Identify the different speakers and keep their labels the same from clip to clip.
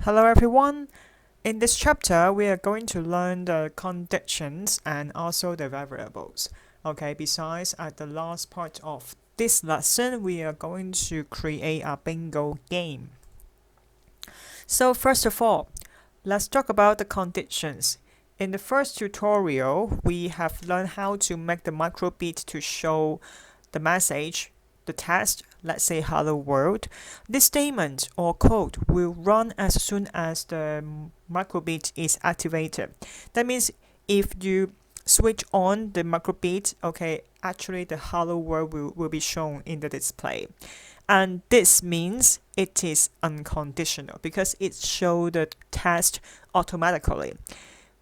Speaker 1: Hello everyone. In this chapter, we are going to learn the conditions and also the variables. Okay, besides at the last part of this lesson, we are going to create a bingo game. So first of all, let's talk about the conditions. In the first tutorial, we have learned how to make the microbit to show the message, the text, let's say hello world. This statement or code will run as soon as the microbit is activated. That means if you switch on the microbit, okay, actually the hello world will be shown in the display. And this means it is unconditional because it shows the text automatically.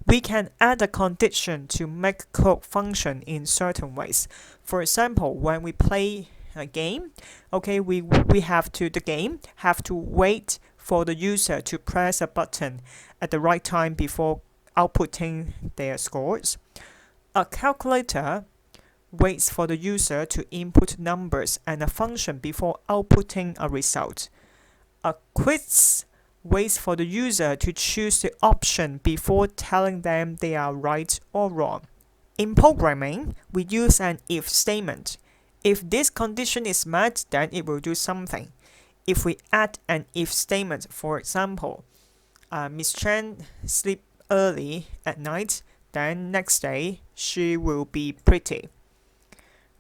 Speaker 1: We can add a condition to make code function in certain ways. For example, when we play a game, okay, the game have to wait for the user to press a button at the right time before outputting their scores. A calculator waits for the user to input numbers and a function before outputting a result. A quiz waits for the user to choose the option before telling them they are right or wrong. In programming, we use an if statement. If this condition is met, then it will do something. If we add an if statement, for example, Miss Chen sleep early at night, then next day she will be pretty.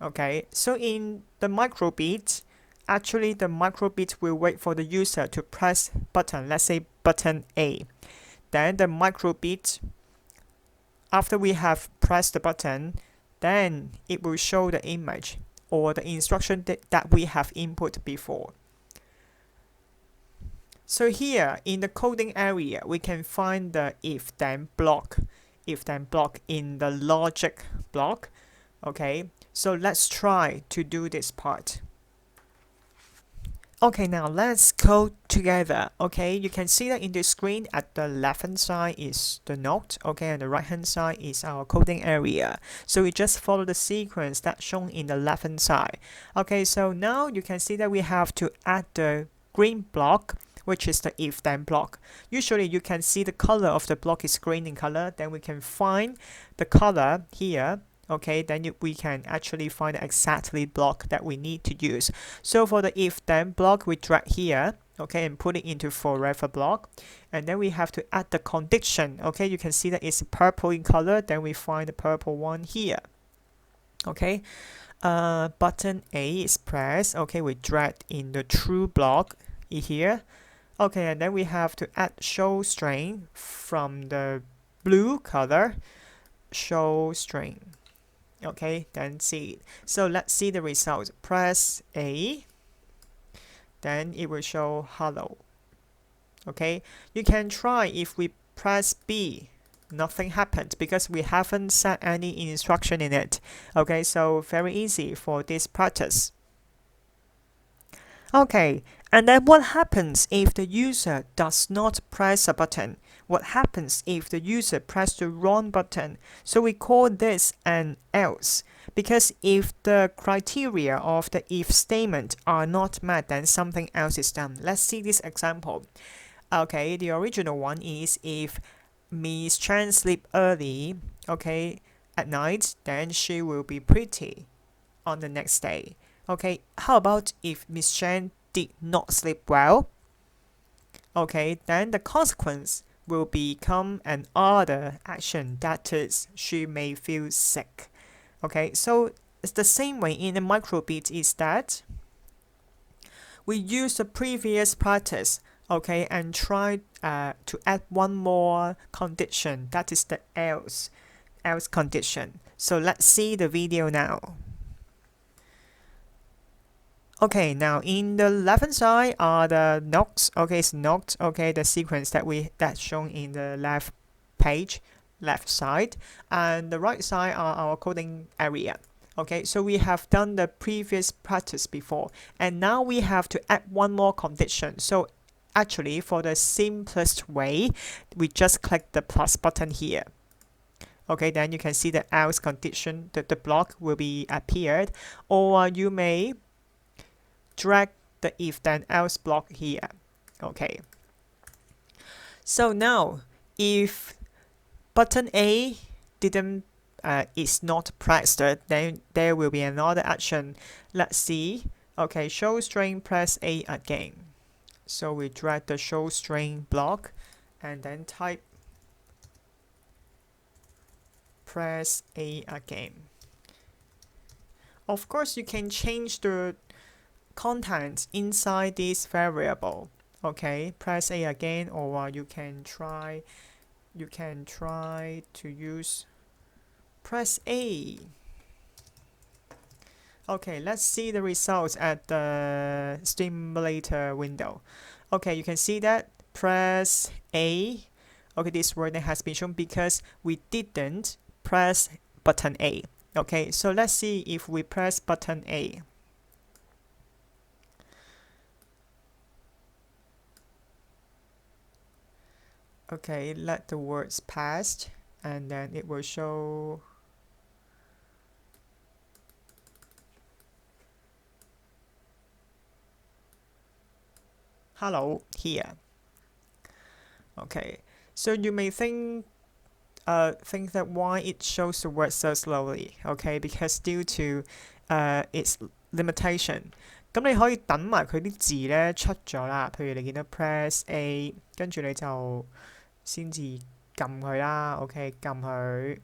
Speaker 1: Okay, so in the microbit, actually the microbit will wait for the user to press button, let's say button A. Then the microbit, after we have pressed the button, then it will show the image or the instruction that we have input before. So here in the coding area, we can find the if-then block in the logic block. Okay, so let's try to do this part. Okay, now let's code together. Okay, you can see that in the screen at the left hand side is the note, okay, and the right hand side is our coding area. So we just follow the sequence that's shown in the left hand side. Okay, so now you can see that we have to add the green block, which is the if then block. Usually you can see the color of the block is green in color, then we can find the color here. Okay, then we can actually find the exactly block that we need to use. So for the if then block, we drag here, okay, and put it into forever block. And then we have to add the condition. Okay, you can see that it's purple in color, then we find the purple one here. Okay, button A is pressed. Okay, we drag in the true block here. Okay, and then we have to add show string from the blue color, show string. Okay, then see. So let's see the result. Press A, then it will show hello. Okay, you can try if we press B. Nothing happened because we haven't set any instruction in it. Okay, so very easy for this practice. Okay, and then what happens if the user does not press a button? What happens if the user pressed the wrong button? So we call this an else, because if the criteria of the if statement are not met, then something else is done. Let's see this example. Okay, the original one is if Miss Chen sleep early, okay, at night, then she will be pretty on the next day. Okay, how about if Miss Chen did not sleep well? Okay, then the consequence will become an other action, that is, she may feel sick. Okay, so it's the same way in the microbit is that we use the previous practice, okay, and try to add one more condition, that is the else condition. So let's see the video now. Okay, now in the left hand side are the notes. Okay, it's notes. Okay, the sequence that's shown in the left page, left side, and the right side are our coding area. Okay, so we have done the previous practice before, and now we have to add one more condition. So actually, for the simplest way, we just click the plus button here. Okay, then you can see the else condition, the block will be appeared, or you may drag the if then else block here. Okay, So now, if button A didn't is not pressed, then there will be another action. Let's see. Okay, show string, press A again. So we drag the show string block and then type press A again. Of course, you can change the contents inside this variable. Okay, press A again, or you can try to use press A. Okay, let's see the results at the simulator window. Okay, you can see that press A. Okay, this wording has been shown because we didn't press button A. Okay, so let's see if we press button A. Okay, let the words pass and then it will show hello here. Okay, so you may think that why it shows the word so slowly. Okay, because due to its limitation. 咁你可以等埋佢啲字咧出咗啦，譬如你見到 press A， 跟住你就先至撳佢啦。OK， 撳佢，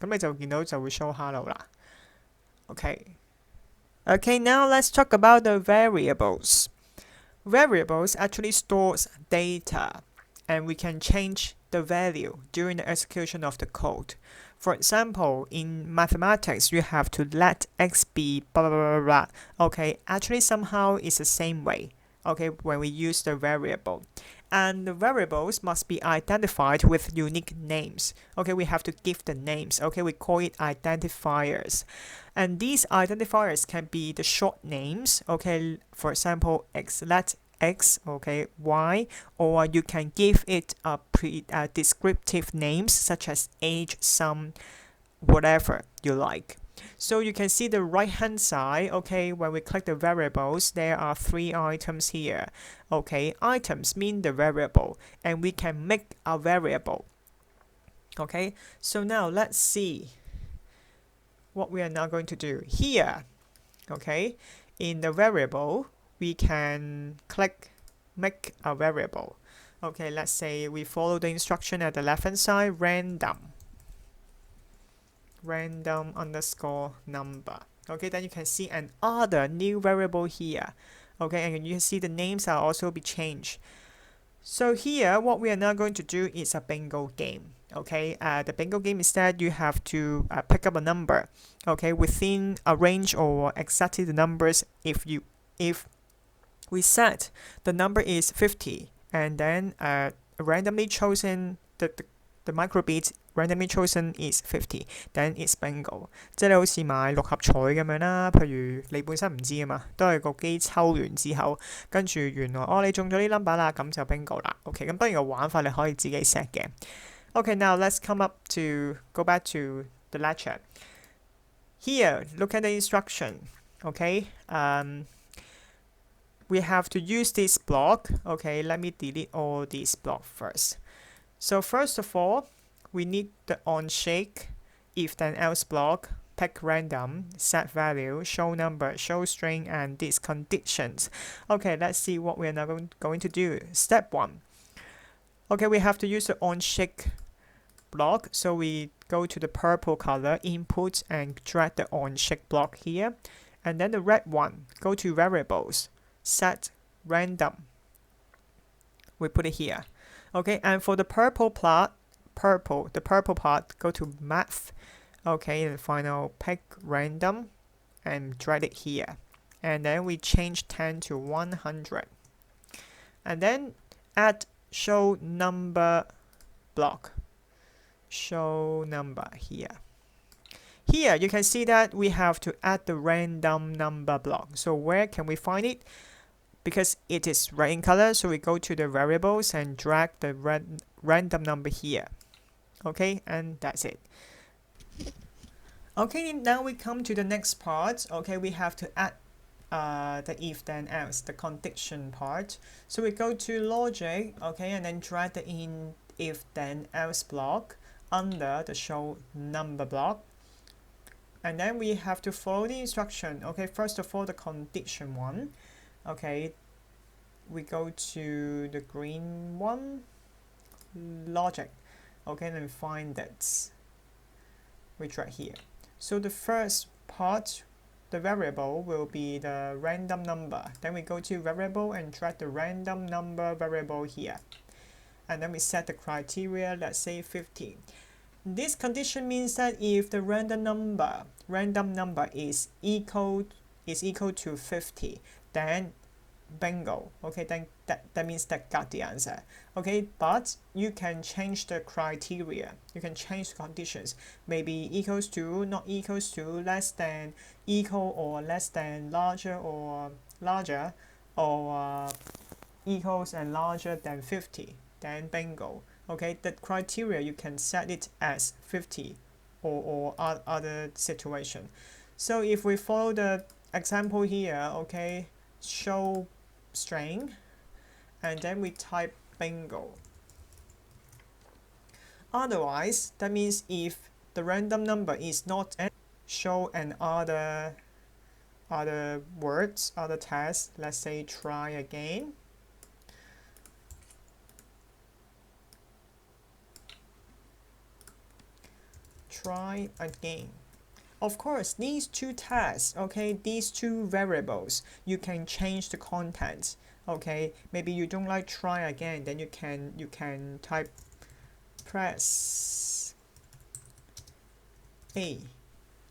Speaker 1: 咁你就見到就會 show hello 啦。OK。Okay, now let's talk about the variables. Variables actually stores data, and we can change the value during the execution of the code. For example, in mathematics, you have to let x be blah blah blah blah. Okay, actually somehow it's the same way. Okay, when we use the variable. And the variables must be identified with unique names. Okay, we have to give the names. Okay, we call it identifiers. And these identifiers can be the short names. Okay, for example, let x, okay, y, or you can give it a descriptive names such as age, sum, whatever you like. So you can see the right hand side. Okay, when we click the variables, there are 3 items here. Okay, items mean the variable, and we can make a variable. Okay, so now let's see what we are now going to do here. Okay, in the variable we can click make a variable. Okay, let's say we follow the instruction at the left hand side, random underscore number. Okay, then you can see another new variable here. Okay, and you can see the names are also be changed. So here what we are now going to do is a bingo game. Okay, the bingo game is that you have to pick up a number, okay, within a range or exactly the numbers. If we set the number is 50 and then randomly chosen the microbit randomly chosen is 50, then it's bingo. 即係你好似買六合彩咁樣啦，譬如你本身唔知啊嘛，都係個機抽完之後，跟住原來你中咗啲 number 啦，咁就 bingo 啦。OK， 咁當然個玩法你可以自己 set 嘅。Okay, now let's go back to the lecture. Here, look at the instruction. Okay, we have to use this block. Okay, let me delete all these blocks first. So first of all, we need the onShake, if then else block, pick random, set value, show number, show string, and these conditions. Okay, let's see what we are now going to do. Step 1. Okay, we have to use the onShake block. So we go to the purple color input and drag the onShake block here. And then the red one, go to variables, set random. We put it here. Okay, and for the purple part, go to math. Okay, and final pick random and drag it here. And then we change 10 to 100. And then add show number block. Show number here. Here you can see that we have to add the random number block. So where can we find it? Because it is red in color, so we go to the variables and drag the random number here. Okay, and that's it. Okay, now we come to the next part. Okay, we have to add the if then else, the condition part. So we go to logic, okay, and then drag the in if then else block under the show number block, and then we have to follow the instruction. Okay, first of all the condition one, okay, we go to the green one, logic, okay, and then find that we drag here. So the first part, the variable will be the random number. Then we go to variable and drag the random number variable here. And then we set the criteria, let's say 50. This condition means that if the random number is equal to 50, then bingo. Okay, then that means that got the answer. Okay, but you can change the criteria, you can change the conditions, maybe equals to, not equals to, less than, equal or less than, larger or larger, or equals and larger than 50, then bingo. Okay, the criteria you can set it as 50 or other situation. So if we follow the example here, okay, show string, and then we type bingo. Otherwise, that means if the random number is not show an other words, other text, let's say try again. Try again. Of course, these two tests, okay, these two variables, you can change the content. Okay, maybe you don't like try again, then you can type press A,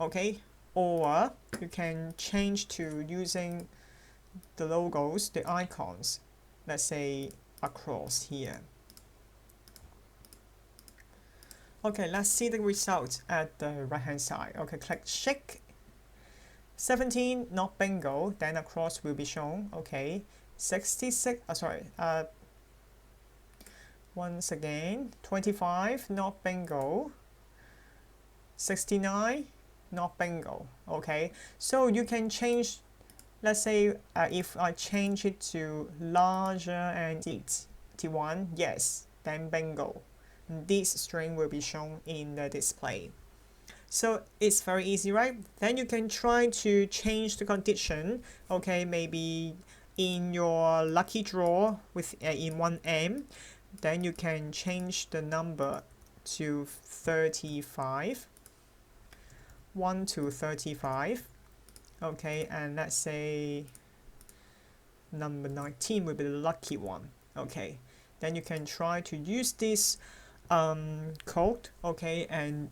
Speaker 1: okay, or you can change to using the logos, the icons, let's say across here. Okay, let's see the results at the right hand side. Okay, click shake. 17, not bingo, then across will be shown. Okay, 66, once again, 25, not bingo. 69, not bingo. Okay, so you can change, let's say if I change it to larger and T1, yes, then bingo. This string will be shown in the display. So it's very easy, right? Then you can try to change the condition. Okay, maybe in your lucky draw with in 1M, then you can change the number to 35, 1 to 35. Okay, and let's say number 19 will be the lucky one. Okay, then you can try to use this code, okay, and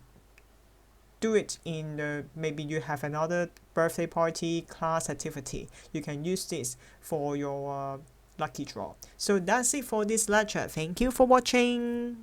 Speaker 1: do it in the, maybe you have another birthday party, class activity. You can use this for your lucky draw. So that's it for this lecture. Thank you for watching.